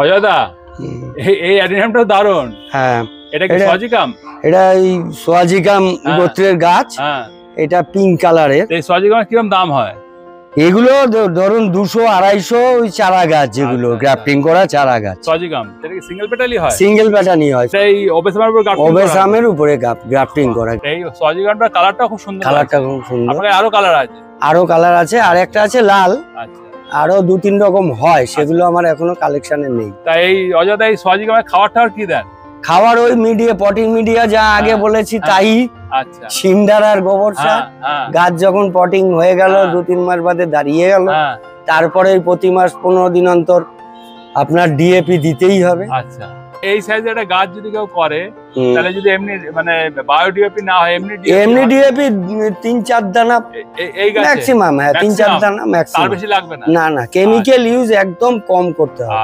অজয়দা, এই অ্যাডিনিয়ামটা দারুণ। হ্যাঁ, এটা কি সোয়াজিকাম? এটা এই সোয়াজিকাম গোত্রের গাছ। হ্যাঁ, এটা পিঙ্ক কালারের। এই সোয়াজিকামের কিরকম দাম হয়? এগুলো ধরুন 200-250 ওই চারা গাছ, যেগুলো গ্রাফটিং করা চারা গাছ। সোয়াজিকাম এটা কি সিঙ্গেল পেটালি হয়? সিঙ্গেল প্যাটার্নই হয়। এই ওবেসামের উপর গ্রাফটিং করা? ওবেসামের উপরে গ্রাফটিং করা। এই সোয়াজিকামটার কালারটা খুব সুন্দর। কালারটা খুব সুন্দর। আপনার আরো কালার আছে? আরো কালার আছে, আর একটা আছে লাল। আচ্ছা, আরো 2-3 রকম হয়, সেগুলো আমার এখনো কালেকশনে নেই। তাই এই অজয়দা এই সোয়াজিকামের খাবারটা কি দেন? খাবার ওই মিডিয়া, পটিং মিডিয়া যা আগে বলেছি তাই। আচ্ছা, সিন্ডার আর গোবর সার। গাছ যখন পটিং হয়ে গেল 2-3 মাস বাদে দাঁড়িয়ে গেল, তারপরে প্রতি মাস 15 দিন অন্তর আপনার ডিএপি দিতেই হবে। আচ্ছা, এই সাইজের একটা গাছ যদি কেউ করে তাহলে যদি এমনি মানে বায়ো ডিএপি না হয়, এমনি ডিএপি 3-4 দানা এই গাছে ম্যাক্সিমাম। হ্যাঁ, 3-4 দানা ম্যাক্সিমাম, তার বেশি লাগবে না। না কেমিক্যাল ইউজ একদম কম করতে হবে।